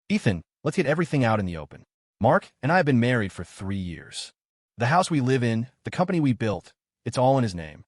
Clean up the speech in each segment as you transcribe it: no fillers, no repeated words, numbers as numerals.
Ethan, let's get everything out in the open. Mark and I have been married for 3 years. The house we live in, the company we built, it's all in his name.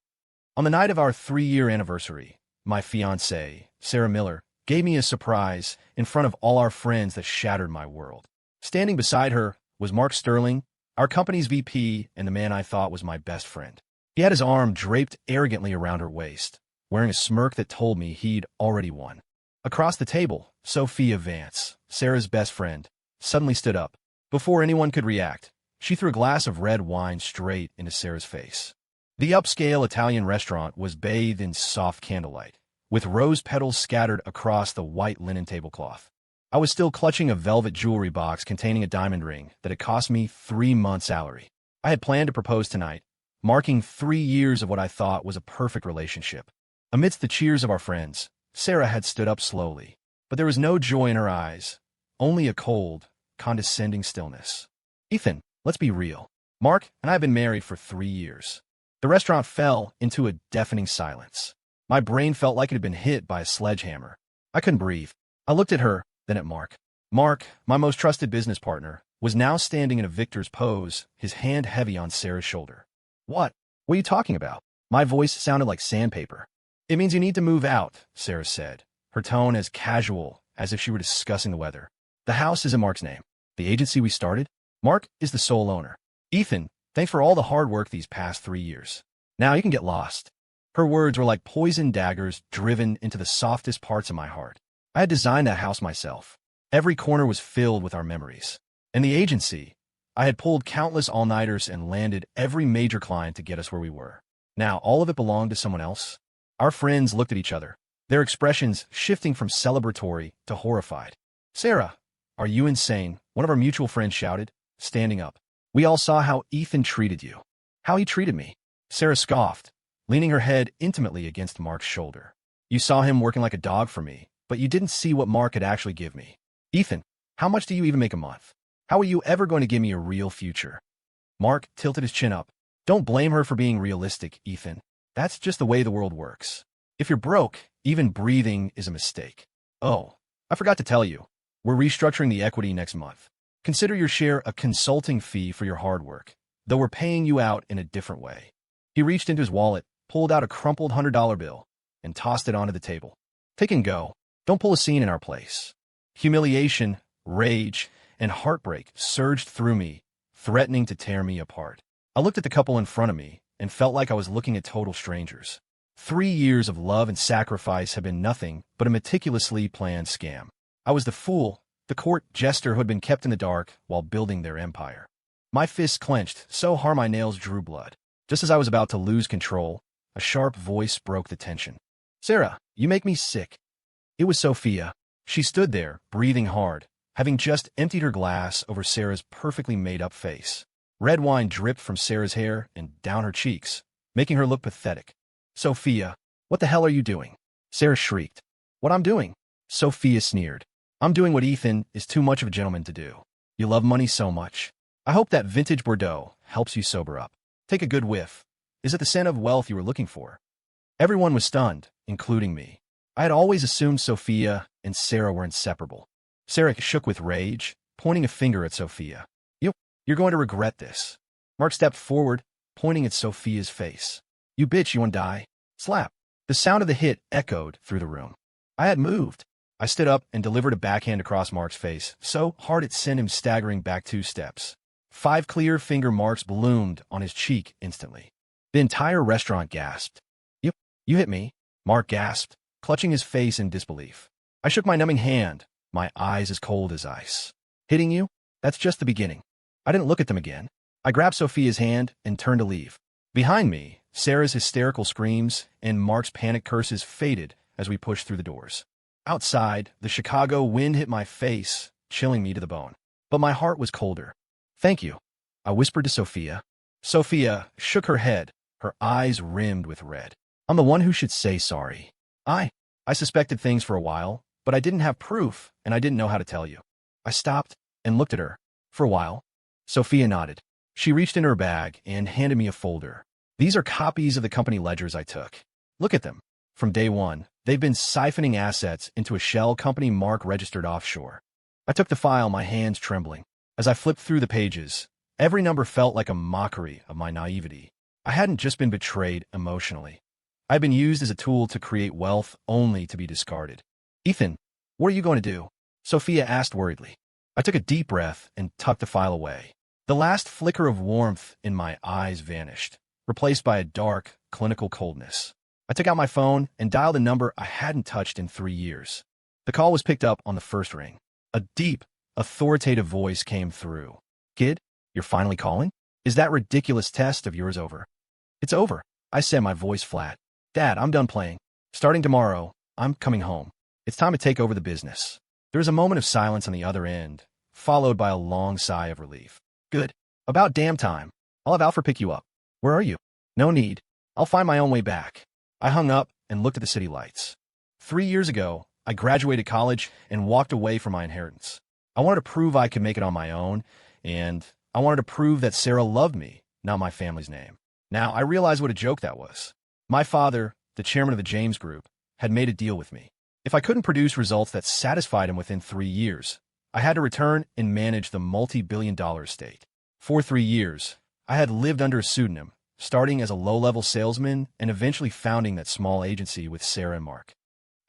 On the night of our 3-year anniversary, my fiancée, Sarah Miller, gave me a surprise in front of all our friends that shattered my world. Standing beside her was Mark Sterling, our company's VP and the man I thought was my best friend. He had his arm draped arrogantly around her waist, wearing a smirk that told me he'd already won. Across the table, Sophia Vance, Sarah's best friend, suddenly stood up. Before anyone could react, she threw a glass of red wine straight into Sarah's face. The upscale Italian restaurant was bathed in soft candlelight, with rose petals scattered across the white linen tablecloth. I was still clutching a velvet jewelry box containing a diamond ring that had cost me 3 months' salary. I had planned to propose tonight, marking 3 years of what I thought was a perfect relationship. Amidst the cheers of our friends, Sarah had stood up slowly, but there was no joy in her eyes, only a cold, condescending stillness. Ethan, let's be real. Mark and I have been married for 3 years. The restaurant fell into a deafening silence. My brain felt like it had been hit by a sledgehammer. I couldn't breathe. I looked at her, then at Mark. Mark, my most trusted business partner, was now standing in a victor's pose, his hand heavy on Sarah's shoulder. What are you talking about? My voice sounded like sandpaper. It means you need to move out, Sarah said, her tone as casual as if she were discussing the weather. The house is in Mark's name. The agency we started? Mark is the sole owner. Ethan, thanks for all the hard work these past 3 years. Now you can get lost. Her words were like poison daggers driven into the softest parts of my heart. I had designed that house myself. Every corner was filled with our memories. In the agency, I had pulled countless all-nighters and landed every major client to get us where we were. Now all of it belonged to someone else. Our friends looked at each other, their expressions shifting from celebratory to horrified. Sarah, are you insane? One of our mutual friends shouted, standing up. We all saw how Ethan treated you. How he treated me. Sarah scoffed, leaning her head intimately against Mark's shoulder. You saw him working like a dog for me, but you didn't see what Mark could actually give me. Ethan, how much do you even make a month? How are you ever going to give me a real future? Mark tilted his chin up. Don't blame her for being realistic, Ethan. That's just the way the world works. If you're broke, even breathing is a mistake. Oh, I forgot to tell you. We're restructuring the equity next month. Consider your share a consulting fee for your hard work, though we're paying you out in a different way. He reached into his wallet, pulled out a crumpled $100 bill, and tossed it onto the table. Take and go. Don't pull a scene in our place. Humiliation, rage, and heartbreak surged through me, threatening to tear me apart. I looked at the couple in front of me and felt like I was looking at total strangers. 3 years of love and sacrifice had been nothing but a meticulously planned scam. I was the fool, the court jester who had been kept in the dark while building their empire. My fists clenched so hard my nails drew blood. Just as I was about to lose control, a sharp voice broke the tension. Sarah, you make me sick. It was Sophia. She stood there, breathing hard, having just emptied her glass over Sarah's perfectly made-up face. Red wine dripped from Sarah's hair and down her cheeks, making her look pathetic. Sophia, what the hell are you doing? Sarah shrieked. What I'm doing? Sophia sneered. I'm doing what Ethan is too much of a gentleman to do. You love money so much. I hope that vintage Bordeaux helps you sober up. Take a good whiff. Is it the scent of wealth you were looking for? Everyone was stunned, including me. I had always assumed Sophia and Sarah were inseparable. Sarah shook with rage, pointing a finger at Sophia. You're going to regret this. Mark stepped forward, pointing at Sophia's face. You bitch, you wanna die? Slap. The sound of the hit echoed through the room. I had moved. I stood up and delivered a backhand across Mark's face, so hard it sent him staggering back 2 steps. 5 clear finger marks bloomed on his cheek instantly. The entire restaurant gasped. You hit me, Mark gasped, clutching his face in disbelief. I shook my numbing hand, my eyes as cold as ice. Hitting you? That's just the beginning. I didn't look at them again. I grabbed Sophia's hand and turned to leave. Behind me, Sarah's hysterical screams and Mark's panic curses faded as we pushed through the doors. Outside, the Chicago wind hit my face, chilling me to the bone. But my heart was colder. Thank you, I whispered to Sophia. Sophia shook her head, her eyes rimmed with red. I'm the one who should say sorry. I suspected things for a while, but I didn't have proof, and I didn't know how to tell you. I stopped and looked at her. For a while. Sophia nodded. She reached into her bag and handed me a folder. These are copies of the company ledgers I took. Look at them. From day one, they've been siphoning assets into a shell company Mark registered offshore. I took the file, my hands trembling. As I flipped through the pages, every number felt like a mockery of my naivety. I hadn't just been betrayed emotionally. I had been used as a tool to create wealth only to be discarded. Ethan, what are you going to do? Sophia asked worriedly. I took a deep breath and tucked the file away. The last flicker of warmth in my eyes vanished, replaced by a dark, clinical coldness. I took out my phone and dialed a number I hadn't touched in 3 years. The call was picked up on the first ring. A deep, authoritative voice came through. Kid, you're finally calling? Is that ridiculous test of yours over? It's over, I said, my voice flat. Dad, I'm done playing. Starting tomorrow, I'm coming home. It's time to take over the business. There was a moment of silence on the other end, followed by a long sigh of relief. Good. About damn time. I'll have Alfred pick you up. Where are you? No need. I'll find my own way back. I hung up and looked at the city lights. 3 years ago, I graduated college and walked away from my inheritance. I wanted to prove I could make it on my own, and I wanted to prove that Sarah loved me, not my family's name. Now, I realize what a joke that was. My father, the chairman of the James Group, had made a deal with me. If I couldn't produce results that satisfied him within 3 years, I had to return and manage the multi-billion-dollar estate. For 3 years, I had lived under a pseudonym, starting as a low-level salesman and eventually founding that small agency with Sarah and Mark.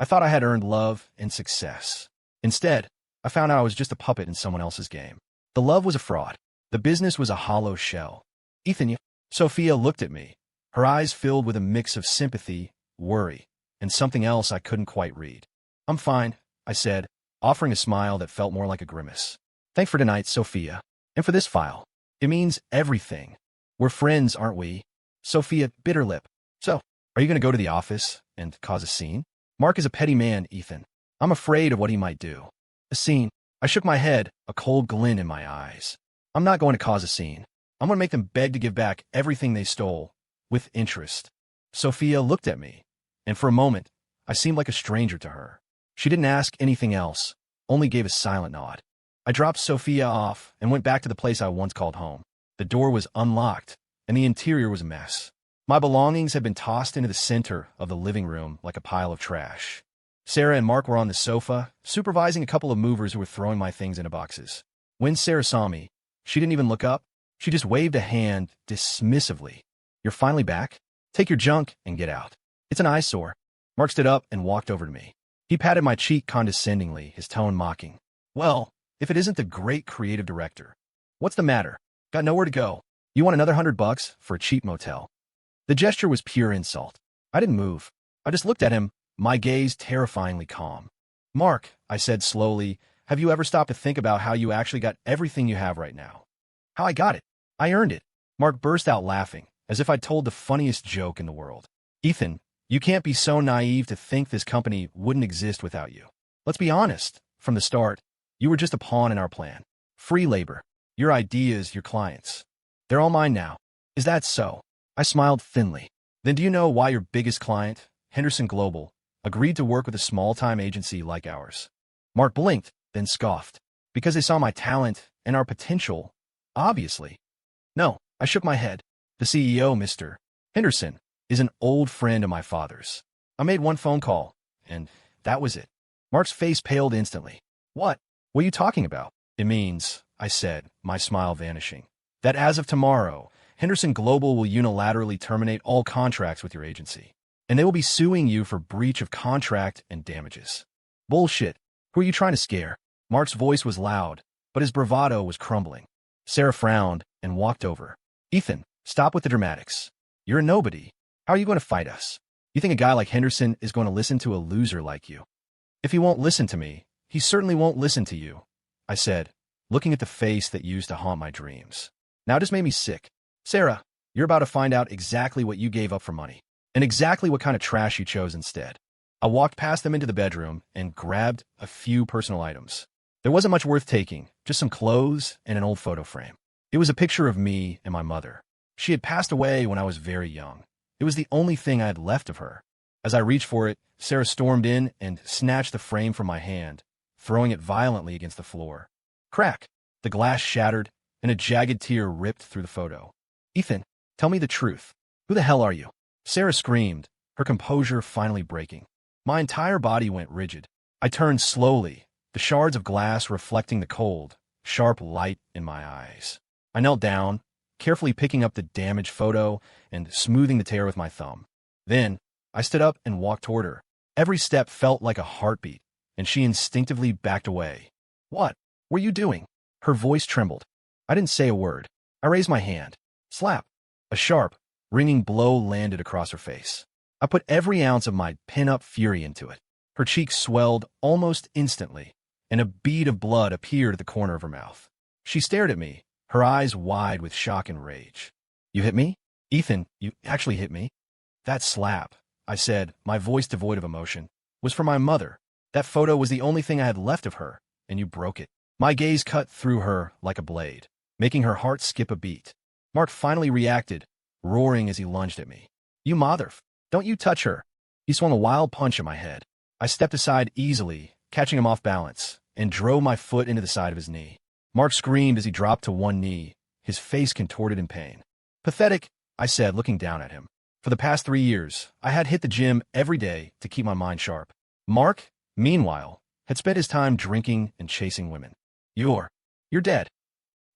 I thought I had earned love and success. Instead, I found out I was just a puppet in someone else's game. The love was a fraud. The business was a hollow shell. Ethan, Sophia looked at me, her eyes filled with a mix of sympathy, worry, and something else I couldn't quite read. I'm fine, I said, offering a smile that felt more like a grimace. Thanks for tonight, Sophia, and for this file. It means everything. We're friends, aren't we? Sophia bit her lip. So, are you going to go to the office and cause a scene? Mark is a petty man, Ethan. I'm afraid of what he might do. A scene. I shook my head, a cold glint in my eyes. I'm not going to cause a scene. I'm going to make them beg to give back everything they stole, with interest. Sophia looked at me, and for a moment, I seemed like a stranger to her. She didn't ask anything else, only gave a silent nod. I dropped Sophia off and went back to the place I once called home. The door was unlocked, and the interior was a mess. My belongings had been tossed into the center of the living room like a pile of trash. Sarah and Mark were on the sofa, supervising a couple of movers who were throwing my things into boxes. When Sarah saw me, she didn't even look up. She just waved a hand dismissively. You're finally back? Take your junk and get out. It's an eyesore. Mark stood up and walked over to me. He patted my cheek condescendingly, his tone mocking. Well, if it isn't the great creative director. What's the matter? Got nowhere to go. You want another $100 for a cheap motel? The gesture was pure insult. I didn't move. I just looked at him, my gaze terrifyingly calm. Mark, I said slowly, have you ever stopped to think about how you actually got everything you have right now? How I got it? I earned it. Mark burst out laughing, as if I'd told the funniest joke in the world. Ethan, you can't be so naive to think this company wouldn't exist without you. Let's be honest. From the start, you were just a pawn in our plan. Free labor. Your ideas, your clients. They're all mine now. Is that so? I smiled thinly. Then do you know why your biggest client, Henderson Global, agreed to work with a small-time agency like ours? Mark blinked, then scoffed. Because they saw my talent and our potential, obviously. No, I shook my head. The CEO, Mr. Henderson, is an old friend of my father's. I made one phone call, and that was it. Mark's face paled instantly. What are you talking about? It means, I said, my smile vanishing, that as of tomorrow, Henderson Global will unilaterally terminate all contracts with your agency, and they will be suing you for breach of contract and damages. Bullshit. Who are you trying to scare? Mark's voice was loud, but his bravado was crumbling. Sarah frowned and walked over. Ethan, stop with the dramatics. You're a nobody. How are you going to fight us? You think a guy like Henderson is going to listen to a loser like you? If he won't listen to me, he certainly won't listen to you, I said, looking at the face that used to haunt my dreams. Now it just made me sick. Sarah, you're about to find out exactly what you gave up for money, and exactly what kind of trash you chose instead. I walked past them into the bedroom and grabbed a few personal items. There wasn't much worth taking, just some clothes and an old photo frame. It was a picture of me and my mother. She had passed away when I was very young. It was the only thing I had left of her. As I reached for it, Sarah stormed in and snatched the frame from my hand, throwing it violently against the floor. Crack! The glass shattered, and a jagged tear ripped through the photo. Ethan, tell me the truth. Who the hell are you? Sarah screamed, her composure finally breaking. My entire body went rigid. I turned slowly, the shards of glass reflecting the cold, sharp light in my eyes. I knelt down, carefully picking up the damaged photo and smoothing the tear with my thumb. Then, I stood up and walked toward her. Every step felt like a heartbeat, and she instinctively backed away. "What were you doing?" Her voice trembled. I didn't say a word. I raised my hand. Slap! A sharp, ringing blow landed across her face. I put every ounce of my pin-up fury into it. Her cheeks swelled almost instantly, and a bead of blood appeared at the corner of her mouth. She stared at me, her eyes wide with shock and rage. "You hit me? Ethan, you actually hit me?" "That slap," I said, my voice devoid of emotion, "was for my mother. That photo was the only thing I had left of her, and you broke it." My gaze cut through her like a blade, making her heart skip a beat. Mark finally reacted, roaring as he lunged at me. "You don't you touch her." He swung a wild punch at my head. I stepped aside easily, catching him off balance, and drove my foot into the side of his knee. Mark screamed as he dropped to one knee, his face contorted in pain. "Pathetic," I said, looking down at him. For the past 3 years, I had hit the gym every day to keep my mind sharp. Mark, meanwhile, had spent his time drinking and chasing women. You're dead."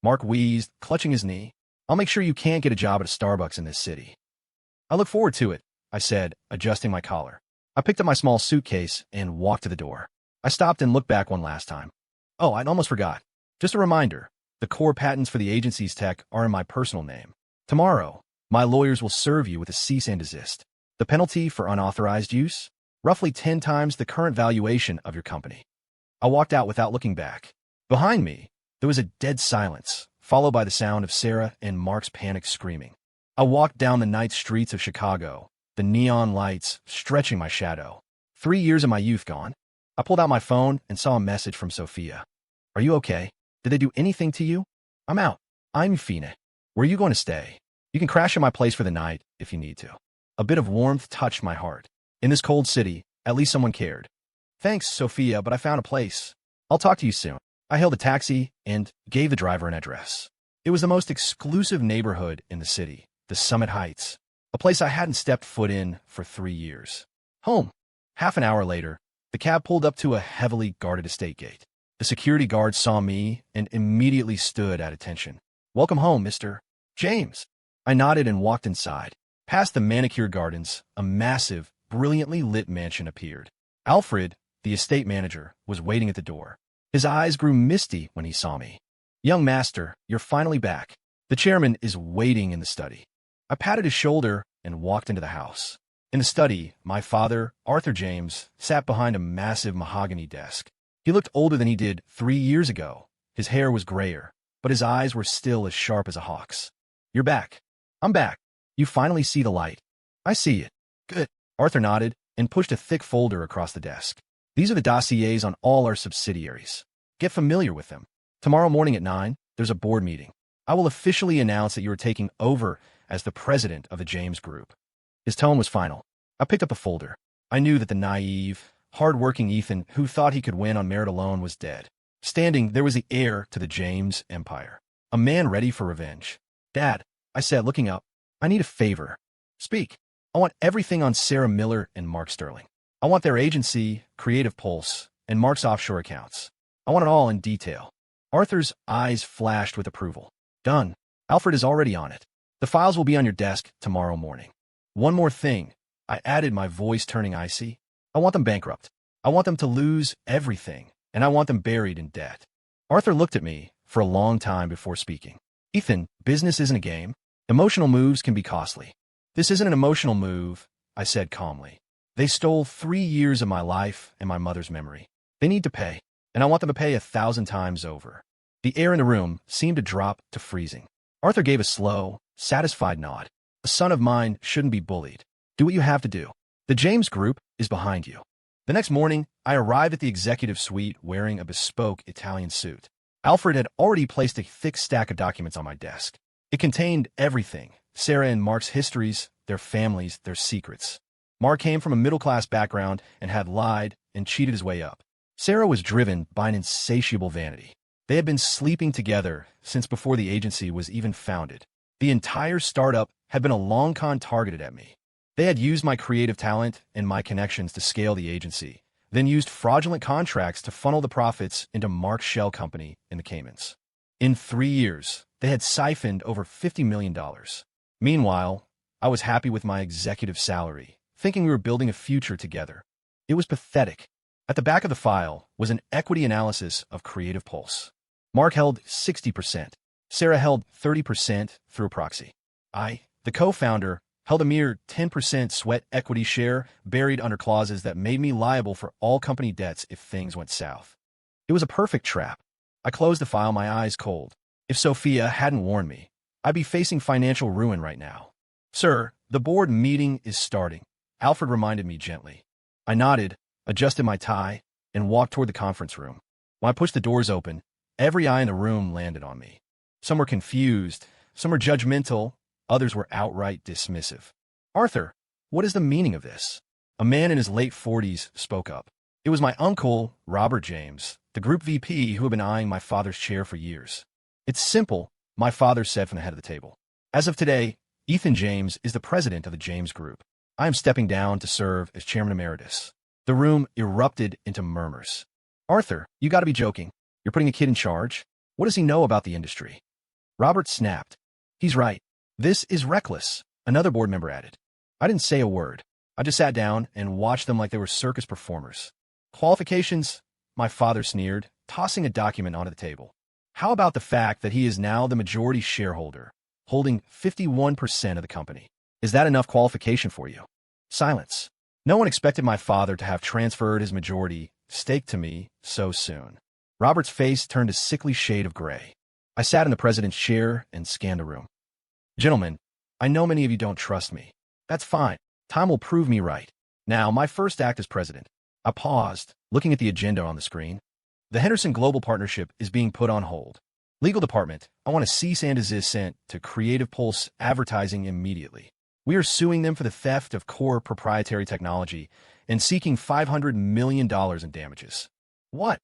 Mark wheezed, clutching his knee. "I'll make sure you can't get a job at a Starbucks in this city." "I look forward to it," I said, adjusting my collar. I picked up my small suitcase and walked to the door. I stopped and looked back one last time. "Oh, I'd almost forgot. Just a reminder, the core patents for the agency's tech are in my personal name. Tomorrow, my lawyers will serve you with a cease and desist. The penalty for unauthorized use? Roughly 10 times the current valuation of your company." I walked out without looking back. Behind me, there was a dead silence, followed by the sound of Sarah and Mark's panicked screaming. I walked down the night streets of Chicago, the neon lights stretching my shadow. 3 years of my youth gone. I pulled out my phone and saw a message from Sophia. "Are you okay? Did they do anything to you?" "I'm out. I'm Fina. Where are you going to stay? You can crash at my place for the night if you need to." A bit of warmth touched my heart. In this cold city, at least someone cared. "Thanks, Sophia, but I found a place. I'll talk to you soon." I hailed a taxi and gave the driver an address. It was the most exclusive neighborhood in the city, the Summit Heights, a place I hadn't stepped foot in for 3 years. Home. Half an hour later, the cab pulled up to a heavily guarded estate gate. The security guard saw me and immediately stood at attention. "Welcome home, Mr. James." I nodded and walked inside. Past the manicured gardens, a massive, brilliantly lit mansion appeared. Alfred, the estate manager, was waiting at the door. His eyes grew misty when he saw me. "Young master, you're finally back. The chairman is waiting in the study." I patted his shoulder and walked into the house. In the study, my father, Arthur James, sat behind a massive mahogany desk. He looked older than he did 3 years ago. His hair was grayer, but his eyes were still as sharp as a hawk's. "You're back." "I'm back. You finally see the light." "I see it." "Good." Arthur nodded and pushed a thick folder across the desk. "These are the dossiers on all our subsidiaries. Get familiar with them. Tomorrow morning at 9, there's a board meeting. I will officially announce that you are taking over as the president of the James Group." His tone was final. I picked up the folder. I knew that the naive, hard-working Ethan who thought he could win on merit alone was dead. Standing, there was the heir to the James empire, a man ready for revenge. "Dad," I said, looking up, "I need a favor." "Speak." "I want everything on Sarah Miller and Mark Sterling. I want their agency, Creative Pulse, and Mark's offshore accounts. I want it all in detail." Arthur's eyes flashed with approval. "Done. Alfred is already on it. The files will be on your desk tomorrow morning." "One more thing," I added, my voice turning icy. "I want them bankrupt. I want them to lose everything, and I want them buried in debt." Arthur looked at me for a long time before speaking. "Ethan, business isn't a game. Emotional moves can be costly." "This isn't an emotional move," I said calmly. "They stole 3 years of my life and my mother's memory. They need to pay, and I want them to pay 1,000 times over." The air in the room seemed to drop to freezing. Arthur gave a slow, satisfied nod. "A son of mine shouldn't be bullied. Do what you have to do. The James Group is behind you." The next morning, I arrived at the executive suite wearing a bespoke Italian suit. Alfred had already placed a thick stack of documents on my desk. It contained everything: Sarah and Mark's histories, their families, their secrets. Mark came from a middle-class background and had lied and cheated his way up. Sarah was driven by an insatiable vanity. They had been sleeping together since before the agency was even founded. The entire startup had been a long con targeted at me. They had used my creative talent and my connections to scale the agency, then used fraudulent contracts to funnel the profits into Mark's shell company in the Caymans. In 3 years, they had siphoned over $50 million. Meanwhile, I was happy with my executive salary, thinking we were building a future together. It was pathetic. At the back of the file was an equity analysis of Creative Pulse. Mark held 60%. Sarah held 30% through a proxy. I, the co-founder, held a mere 10% sweat equity share buried under clauses that made me liable for all company debts if things went south. It was a perfect trap. I closed the file, my eyes cold. If Sophia hadn't warned me, I'd be facing financial ruin right now. Sir, the board meeting is starting, Alfred reminded me gently. I nodded, adjusted my tie, and walked toward the conference room. When I pushed the doors open, every eye in the room landed on me. Some were confused, some were judgmental, others were outright dismissive. Arthur, what is the meaning of this? A man in his late 40s spoke up. It was my uncle, Robert James, the group VP who had been eyeing my father's chair for years. It's simple, my father said from the head of the table. As of today, Ethan James is the president of the James Group. I am stepping down to serve as chairman emeritus. The room erupted into murmurs. Arthur, you gotta be joking. You're putting a kid in charge? What does he know about the industry? Robert snapped. He's right. This is reckless, another board member added. I didn't say a word. I just sat down and watched them like they were circus performers. Qualifications? My father sneered, tossing a document onto the table. How about the fact that he is now the majority shareholder, holding 51% of the company? Is that enough qualification for you? Silence. No one expected my father to have transferred his majority stake to me so soon. Robert's face turned a sickly shade of gray. I sat in the president's chair and scanned the room. Gentlemen, I know many of you don't trust me. That's fine. Time will prove me right. Now, my first act as president. I paused, looking at the agenda on the screen. The Henderson Global Partnership is being put on hold. Legal department, I want a cease and desist sent to Creative Pulse Advertising immediately. We are suing them for the theft of core proprietary technology and seeking $500 million in damages. What?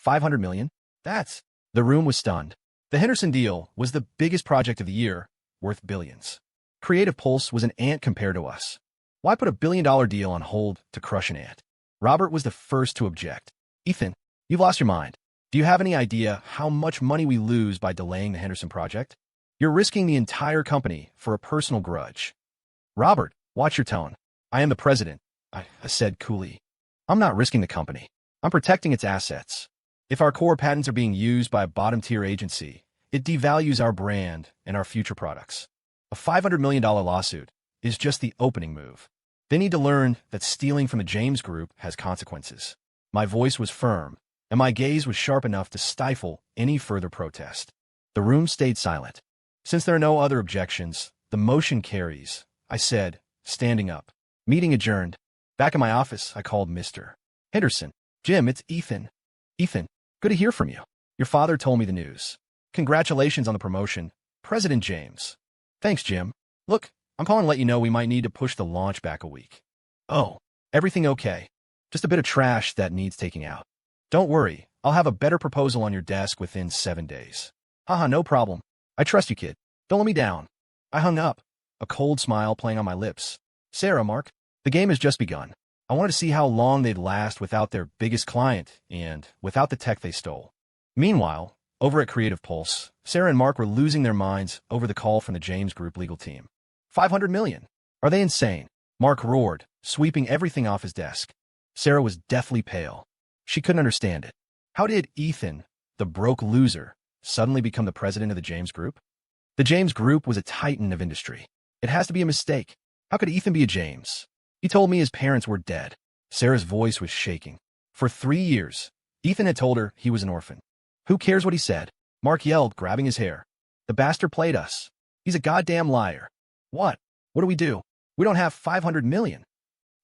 $500 million? That's... The room was stunned. The Henderson deal was the biggest project of the year, worth billions. Creative Pulse was an ant compared to us. Why put a billion-dollar deal on hold to crush an ant? Robert was the first to object. Ethan, you've lost your mind. Do you have any idea how much money we lose by delaying the Henderson project? You're risking the entire company for a personal grudge. Robert, watch your tone. I am the president, I said coolly. I'm not risking the company. I'm protecting its assets. If our core patents are being used by a bottom-tier agency, it devalues our brand and our future products. A $500 million lawsuit is just the opening move. They need to learn that stealing from the James Group has consequences. My voice was firm, and my gaze was sharp enough to stifle any further protest. The room stayed silent. Since there are no other objections, the motion carries, I said, standing up. Meeting adjourned. Back in my office, I called Mr. Henderson. Jim, it's Ethan. Ethan, good to hear from you. Your father told me the news. Congratulations on the promotion, President James. Thanks, Jim. Look, I'm calling to let you know we might need to push the launch back a week. Oh, everything okay? Just a bit of trash that needs taking out. Don't worry, I'll have a better proposal on your desk within 7 days. Haha, no problem. I trust you, kid. Don't let me down. I hung up, a cold smile playing on my lips. Sarah, Mark, the game has just begun. I wanted to see how long they'd last without their biggest client and without the tech they stole. Meanwhile, over at Creative Pulse, Sarah and Mark were losing their minds over the call from the James Group legal team. $500 million. Are they insane? Mark roared, sweeping everything off his desk. Sarah was deathly pale. She couldn't understand it. How did Ethan, the broke loser, suddenly become the president of the James Group? The James Group was a titan of industry. It has to be a mistake. How could Ethan be a James? He told me his parents were dead. Sarah's voice was shaking. For 3 years, Ethan had told her he was an orphan. Who cares what he said? Mark yelled, grabbing his hair. The bastard played us. He's a goddamn liar. What? What do we do? We don't have $500 million.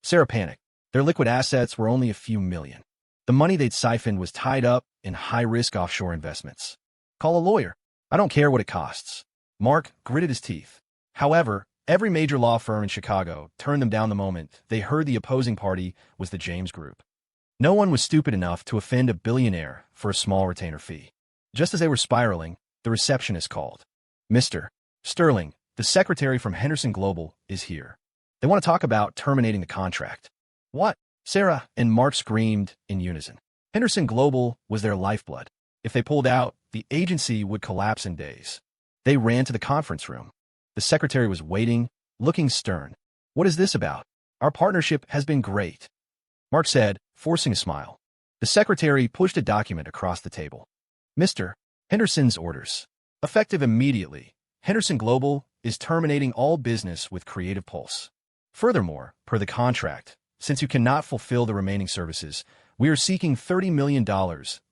Sarah panicked. Their liquid assets were only a few million. The money they'd siphoned was tied up in high-risk offshore investments. Call a lawyer. I don't care what it costs. Mark gritted his teeth. However, every major law firm in Chicago turned them down the moment they heard the opposing party was the James Group. No one was stupid enough to offend a billionaire for a small retainer fee. Just as they were spiraling, the receptionist called. Mr. Sterling, the secretary from Henderson Global, is here. They want to talk about terminating the contract. What? Sarah and Mark screamed in unison. Henderson Global was their lifeblood. If they pulled out, the agency would collapse in days. They ran to the conference room. The secretary was waiting, looking stern. "What is this about? Our partnership has been great," Mark said, forcing a smile. The secretary pushed a document across the table. "Mr. Henderson's orders. Effective immediately, Henderson Global is terminating all business with Creative Pulse. Furthermore, per the contract, since you cannot fulfill the remaining services, we are seeking $30 million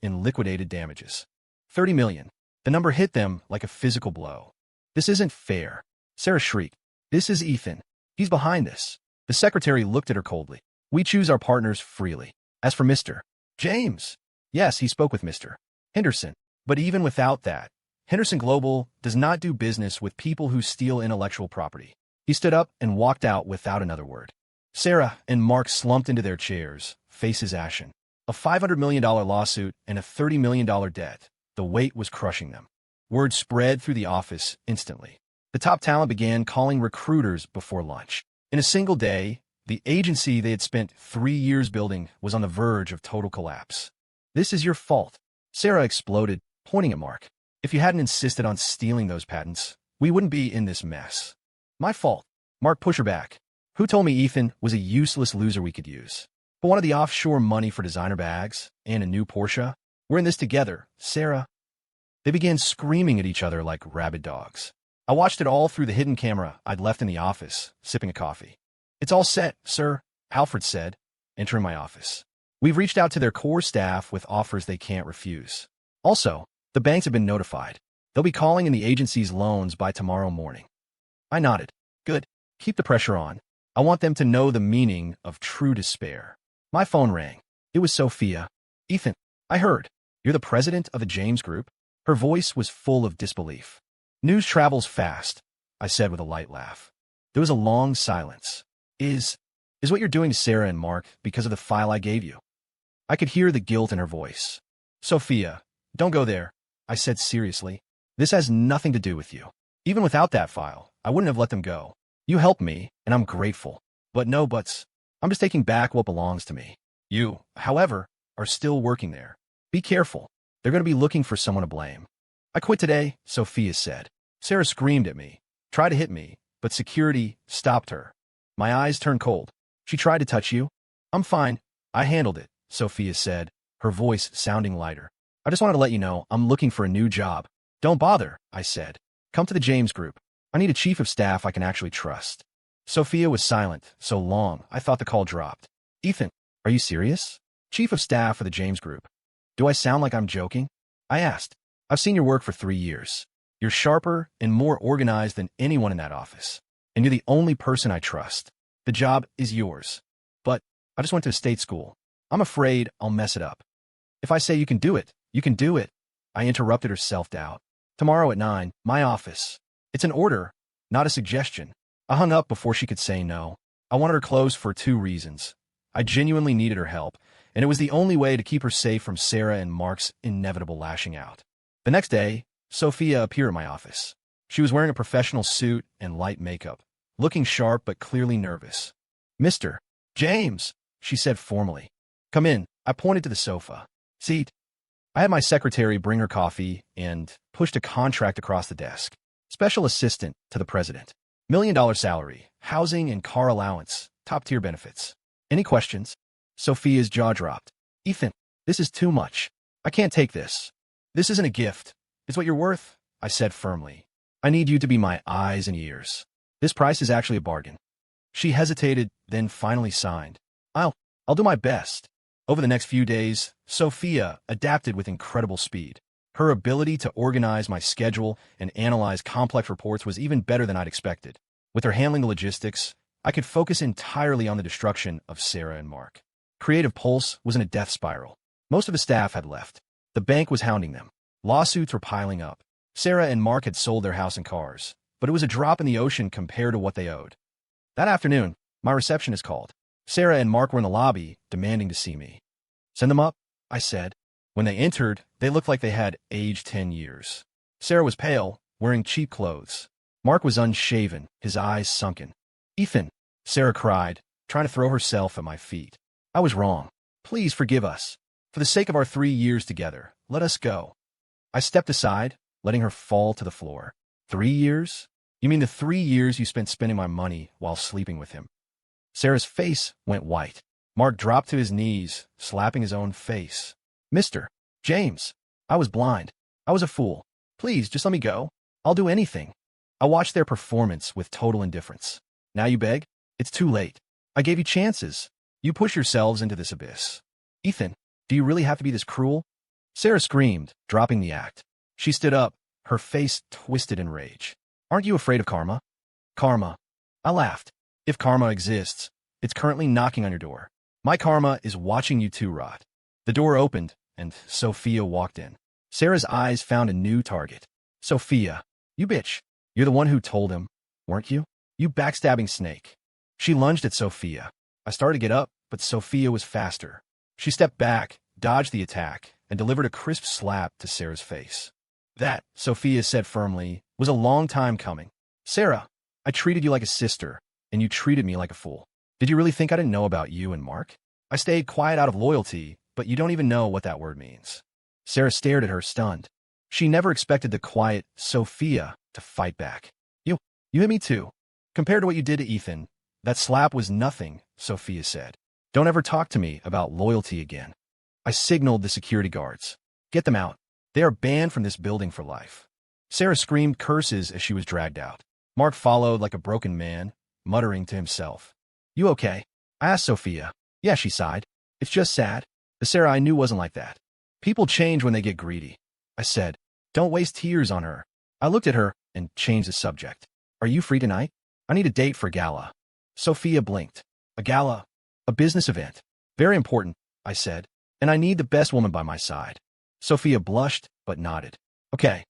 in liquidated damages." $30 million. The number hit them like a physical blow. "This isn't fair," Sarah shrieked. "This is Ethan. He's behind this." The secretary looked at her coldly. "We choose our partners freely. As for Mr. James, yes, he spoke with Mr. Henderson. But even without that, Henderson Global does not do business with people who steal intellectual property." He stood up and walked out without another word. Sarah and Mark slumped into their chairs, faces ashen. A $500 million lawsuit and a $30 million debt. The weight was crushing them. Word spread through the office instantly. The top talent began calling recruiters before lunch. In a single day, the agency they had spent 3 years building was on the verge of total collapse. "This is your fault," Sarah exploded, pointing at Mark. "If you hadn't insisted on stealing those patents, we wouldn't be in this mess." "My fault." Mark pushed her back. "Who told me Ethan was a useless loser we could use? But wanted the offshore money for designer bags and a new Porsche? We're in this together, Sarah." They began screaming at each other like rabid dogs. I watched it all through the hidden camera I'd left in the office, sipping a coffee. "It's all set, sir," Alfred said, entering my office. "We've reached out to their core staff with offers they can't refuse. Also, the banks have been notified. They'll be calling in the agency's loans by tomorrow morning." I nodded. "Good. Keep the pressure on. I want them to know the meaning of true despair." My phone rang. It was Sophia. "Ethan, I heard. You're the president of the James Group?" Her voice was full of disbelief. "News travels fast," I said with a light laugh. There was a long silence. Is what you're doing to Sarah and Mark because of the file I gave you?" I could hear the guilt in her voice. "Sophia, don't go there," I said seriously. "This has nothing to do with you. Even without that file, I wouldn't have let them go. You helped me, and I'm grateful. But no buts. I'm just taking back what belongs to me. You, however, are still working there. Be careful. They're going to be looking for someone to blame." "I quit today," Sophia said. Sarah screamed at me, tried to hit me, but security stopped her. My eyes turned cold. "She tried to touch you?" "I'm fine. I handled it," Sophia said, her voice sounding lighter. "I just wanted to let you know I'm looking for a new job." "Don't bother," I said. "Come to the James Group. I need a chief of staff I can actually trust." Sophia was silent so long I thought the call dropped. "Ethan, are you serious? Chief of staff for the James Group? Do I sound like I'm joking?" I asked. "I've seen your work for 3 years. You're sharper and more organized than anyone in that office. And you're the only person I trust. The job is yours. But I just went to a state school. I'm afraid I'll mess it up." "If I say you can do it, you can do it," I interrupted her self-doubt. "Tomorrow at 9, my office. It's an order, not a suggestion." I hung up before she could say no. I wanted her close for 2 reasons. I genuinely needed her help, and it was the only way to keep her safe from Sarah and Mark's inevitable lashing out. The next day, Sophia appeared at my office. She was wearing a professional suit and light makeup, looking sharp but clearly nervous. "Mr. James," she said formally. "Come in." I pointed to the sofa. "Seat." I had my secretary bring her coffee and pushed a contract across the desk. "Special assistant to the president. $1 million salary, housing and car allowance, top-tier benefits. Any questions?" Sophia's jaw dropped. "Ethan, this is too much. I can't take this. This isn't a gift. It's what you're worth," I said firmly. "I need you to be my eyes and ears. This price is actually a bargain." She hesitated, then finally signed. I'll do my best." Over the next few days, Sophia adapted with incredible speed. Her ability to organize my schedule and analyze complex reports was even better than I'd expected. With her handling the logistics, I could focus entirely on the destruction of Sarah and Mark. Creative Pulse was in a death spiral. Most of the staff had left. The bank was hounding them. Lawsuits were piling up. Sarah and Mark had sold their house and cars, but it was a drop in the ocean compared to what they owed. That afternoon, my receptionist called. Sarah and Mark were in the lobby, demanding to see me. "Send them up," I said. When they entered, they looked like they had aged 10 years. Sarah was pale, wearing cheap clothes. Mark was unshaven, his eyes sunken. "Ethan," Sarah cried, trying to throw herself at my feet. I was wrong. Please forgive us. For the sake of our 3 years together, let us go. I stepped aside, letting her fall to the floor. 3 years? You mean the 3 years you spent spending my money while sleeping with him? Sarah's face went white. Mark dropped to his knees, slapping his own face. Mr. James, I was blind. I was a fool. Please, just let me go. I'll do anything. I watched their performance with total indifference. Now you beg? It's too late. I gave you chances. You push yourselves into this abyss. Ethan, do you really have to be this cruel? Sarah screamed, dropping the act. She stood up, her face twisted in rage. Aren't you afraid of karma? Karma. I laughed. If karma exists, it's currently knocking on your door. My karma is watching you two rot. The door opened, and Sophia walked in. Sarah's eyes found a new target. Sophia, you bitch. You're the one who told him, weren't you? You backstabbing snake. She lunged at Sophia. I started to get up, but Sophia was faster. She stepped back, dodged the attack, and delivered a crisp slap to Sarah's face. That, Sophia said firmly, was a long time coming. Sarah, I treated you like a sister, and you treated me like a fool. Did you really think I didn't know about you and Mark? I stayed quiet out of loyalty, but you don't even know what that word means. Sarah stared at her, stunned. She never expected the quiet Sophia to fight back. You hit me too. Compared to what you did to Ethan, that slap was nothing, Sophia said. Don't ever talk to me about loyalty again. I signaled the security guards. Get them out. They are banned from this building for life. Sarah screamed curses as she was dragged out. Mark followed like a broken man, muttering to himself. You okay? I asked Sophia. Yeah, she sighed. It's just sad. The Sarah I knew wasn't like that. People change when they get greedy. I said, don't waste tears on her. I looked at her and changed the subject. Are you free tonight? I need a date for a gala. Sophia blinked. A gala? A business event. Very important, I said, and I need the best woman by my side. Sophia blushed, but nodded. Okay.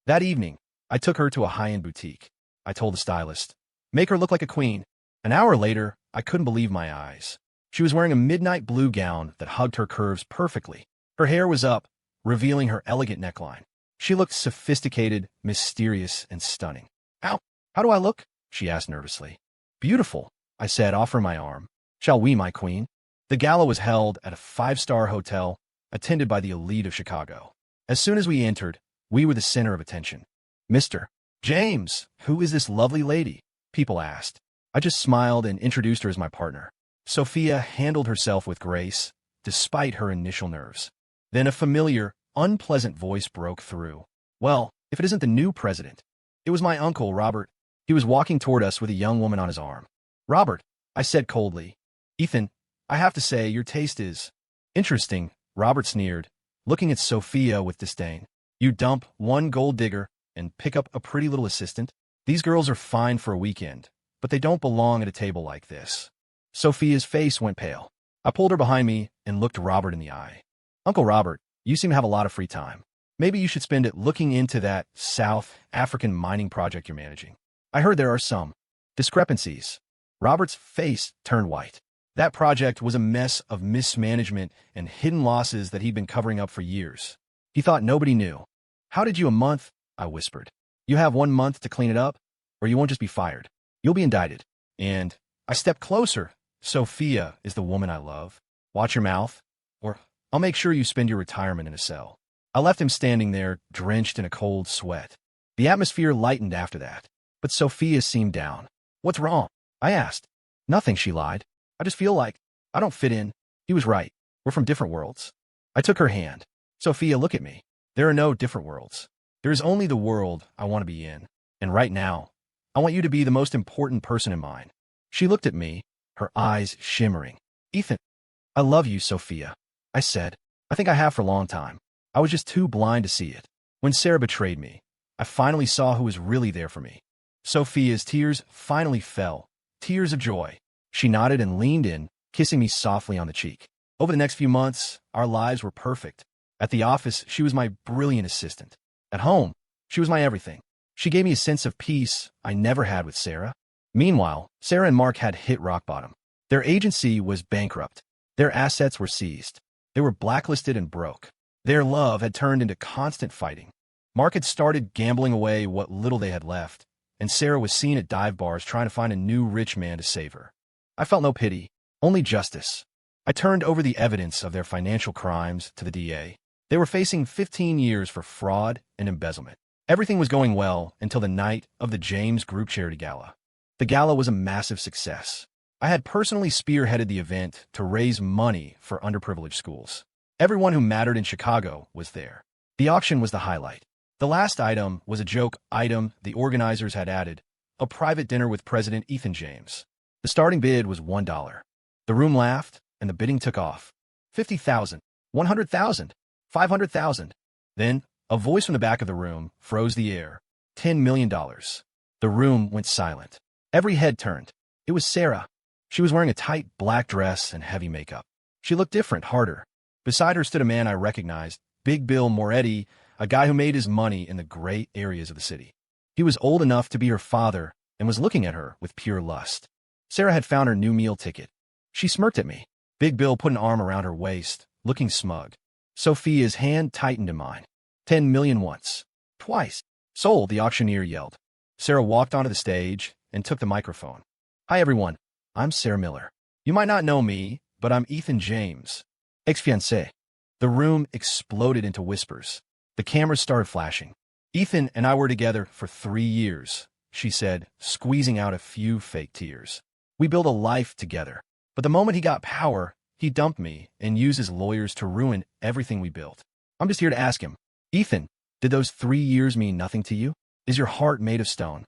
That evening, I took her to a high-end boutique. I told the stylist, make her look like a queen. An hour later, I couldn't believe my eyes. She was wearing a midnight blue gown that hugged her curves perfectly. Her hair was up, revealing her elegant neckline. She looked sophisticated, mysterious, and stunning. How do I look? She asked nervously. Beautiful, I said, offering my arm. Shall we, my queen? The gala was held at a 5-star hotel, attended by the elite of Chicago. As soon as we entered, we were the center of attention. Mr. James, who is this lovely lady? People asked. I just smiled and introduced her as my partner. Sophia handled herself with grace, despite her initial nerves. Then a familiar, unpleasant voice broke through. Well, if it isn't the new president. It was my uncle, Robert. He was walking toward us with a young woman on his arm. Robert, I said coldly. Ethan, I have to say, your taste is interesting, Robert sneered, looking at Sophia with disdain. You dump one gold digger and pick up a pretty little assistant? These girls are fine for a weekend, but they don't belong at a table like this. Sophia's face went pale. I pulled her behind me and looked Robert in the eye. Uncle Robert, you seem to have a lot of free time. Maybe you should spend it looking into that South African mining project you're managing. I heard there are some discrepancies. Robert's face turned white. That project was a mess of mismanagement and hidden losses that he'd been covering up for years. He thought nobody knew. How did you a month? I whispered. You have 1 month to clean it up, or you won't just be fired. You'll be indicted. And I stepped closer. Sophia is the woman I love. Watch your mouth, or I'll make sure you spend your retirement in a cell. I left him standing there, drenched in a cold sweat. The atmosphere lightened after that, but Sophia seemed down. What's wrong? I asked. Nothing, she lied. I just feel like I don't fit in. He was right. We're from different worlds. I took her hand. Sophia, look at me. There are no different worlds. There is only the world I want to be in. And right now, I want you to be the most important person in mine. She looked at me, her eyes shimmering. Ethan, I love you, Sophia. I said. I think I have for a long time. I was just too blind to see it. When Sarah betrayed me, I finally saw who was really there for me. Sophia's tears finally fell. Tears of joy. She nodded and leaned in, kissing me softly on the cheek. Over the next few months, our lives were perfect. At the office, she was my brilliant assistant. At home, she was my everything. She gave me a sense of peace I never had with Sarah. Meanwhile, Sarah and Mark had hit rock bottom. Their agency was bankrupt. Their assets were seized. They were blacklisted and broke. Their love had turned into constant fighting. Mark had started gambling away what little they had left, and Sarah was seen at dive bars trying to find a new rich man to save her. I felt no pity, only justice. I turned over the evidence of their financial crimes to the DA. They were facing 15 years for fraud and embezzlement. Everything was going well until the night of the James Group Charity Gala. The gala was a massive success. I had personally spearheaded the event to raise money for underprivileged schools. Everyone who mattered in Chicago was there. The auction was the highlight. The last item was a joke item the organizers had added, a private dinner with President Ethan James. The starting bid was $1. The room laughed, and the bidding took off. 50,000, 100,000, 500,000. Then, a voice from the back of the room froze the air. $10 million. The room went silent. Every head turned. It was Sarah. She was wearing a tight black dress and heavy makeup. She looked different, harder. Beside her stood a man I recognized, Big Bill Moretti, a guy who made his money in the gray areas of the city. He was old enough to be her father and was looking at her with pure lust. Sarah had found her new meal ticket. She smirked at me. Big Bill put an arm around her waist, looking smug. Sophia's hand tightened in mine. 10 million once. Twice. Sold, the auctioneer yelled. Sarah walked onto the stage and took the microphone. Hi, everyone. I'm Sarah Miller. You might not know me, but I'm Ethan James, ex-fiancé. The room exploded into whispers. The cameras started flashing. Ethan and I were together for 3 years, she said, squeezing out a few fake tears. We built a life together. But the moment he got power, he dumped me and used his lawyers to ruin everything we built. I'm just here to ask him, Ethan, did those 3 years mean nothing to you? Is your heart made of stone?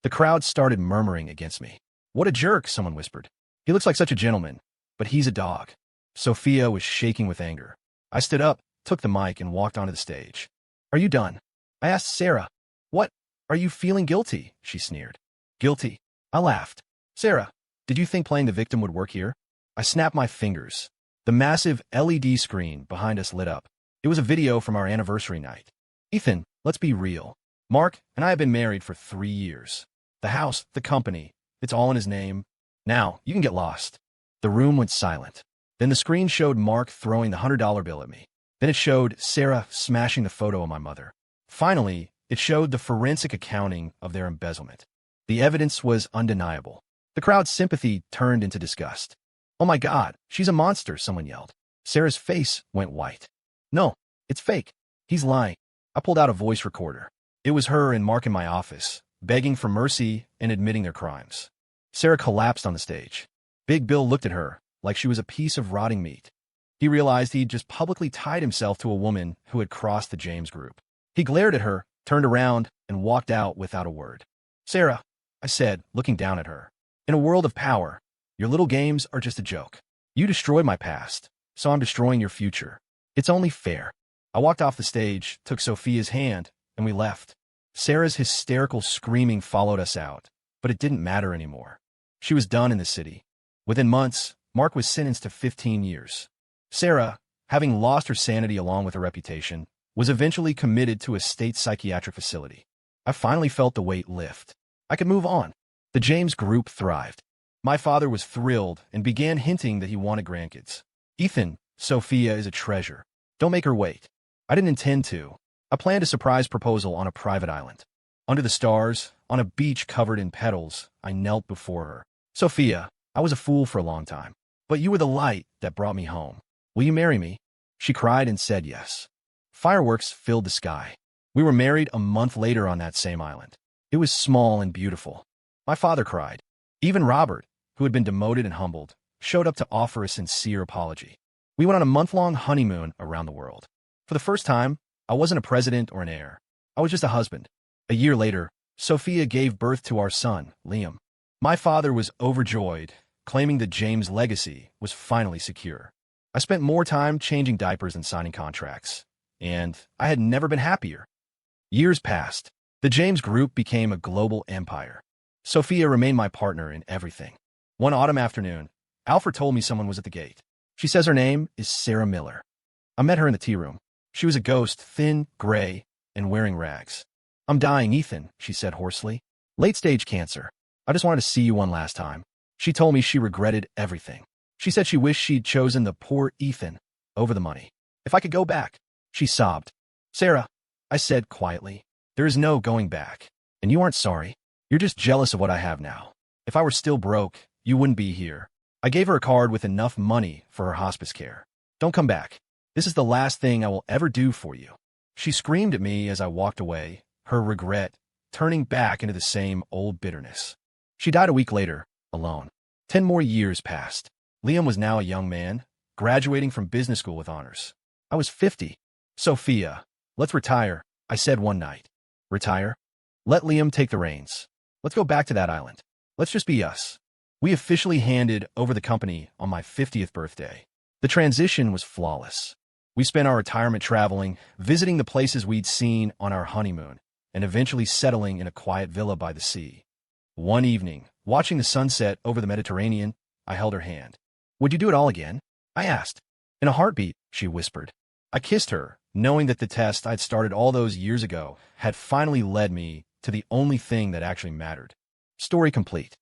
The crowd started murmuring against me. What a jerk, someone whispered. He looks like such a gentleman, but he's a dog. Sophia was shaking with anger. I stood up, took the mic, and walked onto the stage. Are you done? I asked Sarah. What? Are you feeling guilty? She sneered. Guilty? I laughed. Sarah, did you think playing the victim would work here? I snapped my fingers. The massive LED screen behind us lit up. It was a video from our anniversary night. Ethan, let's be real. Mark and I have been married for 3 years. The house, the company, it's all in his name. Now, you can get lost. The room went silent. Then the screen showed Mark throwing the $100 bill at me. Then it showed Sarah smashing the photo of my mother. Finally, it showed the forensic accounting of their embezzlement. The evidence was undeniable. The crowd's sympathy turned into disgust. Oh my God, she's a monster, someone yelled. Sarah's face went white. No, it's fake. He's lying. I pulled out a voice recorder. It was her and Mark in my office, begging for mercy and admitting their crimes. Sarah collapsed on the stage. Big Bill looked at her like she was a piece of rotting meat. He realized he'd just publicly tied himself to a woman who had crossed the James Group. He glared at her, turned around, and walked out without a word. Sarah, I said, looking down at her. In a world of power, your little games are just a joke. You destroyed my past, so I'm destroying your future. It's only fair. I walked off the stage, took Sophia's hand, and we left. Sarah's hysterical screaming followed us out, but it didn't matter anymore. She was done in the city. Within months, Mark was sentenced to 15 years. Sarah, having lost her sanity along with her reputation, was eventually committed to a state psychiatric facility. I finally felt the weight lift. I could move on. The James Group thrived. My father was thrilled and began hinting that he wanted grandkids. Ethan, Sophia is a treasure. Don't make her wait. I didn't intend to. I planned a surprise proposal on a private island. Under the stars, on a beach covered in petals, I knelt before her. Sophia, I was a fool for a long time, but you were the light that brought me home. Will you marry me? She cried and said yes. Fireworks filled the sky. We were married a month later on that same island. It was small and beautiful. My father cried. Even Robert, who had been demoted and humbled, showed up to offer a sincere apology. We went on a month-long honeymoon around the world. For the first time, I wasn't a president or an heir. I was just a husband. A year later, Sophia gave birth to our son, Liam. My father was overjoyed, claiming that James' legacy was finally secure. I spent more time changing diapers than signing contracts, and I had never been happier. Years passed. The James Group became a global empire. Sophia remained my partner in everything. One autumn afternoon, Alfred told me someone was at the gate. She says her name is Sarah Miller. I met her in the tea room. She was a ghost, thin, gray, and wearing rags. I'm dying, Ethan, she said hoarsely. Late-stage cancer. I just wanted to see you one last time. She told me she regretted everything. She said she wished she'd chosen the poor Ethan over the money. If I could go back, she sobbed. Sarah, I said quietly, there is no going back. And you aren't sorry. You're just jealous of what I have now. If I were still broke, you wouldn't be here. I gave her a card with enough money for her hospice care. Don't come back. This is the last thing I will ever do for you. She screamed at me as I walked away, her regret turning back into the same old bitterness. She died a week later, alone. 10 more years passed. Liam was now a young man, graduating from business school with honors. I was 50. Sophia, let's retire, I said one night. Retire? Let Liam take the reins. Let's go back to that island. Let's just be us. We officially handed over the company on my 50th birthday. The transition was flawless. We spent our retirement traveling, visiting the places we'd seen on our honeymoon, and eventually settling in a quiet villa by the sea. One evening, watching the sunset over the Mediterranean, I held her hand. Would you do it all again? I asked. In a heartbeat, she whispered. I kissed her, knowing that the test I'd started all those years ago had finally led me to the only thing that actually mattered. Story complete.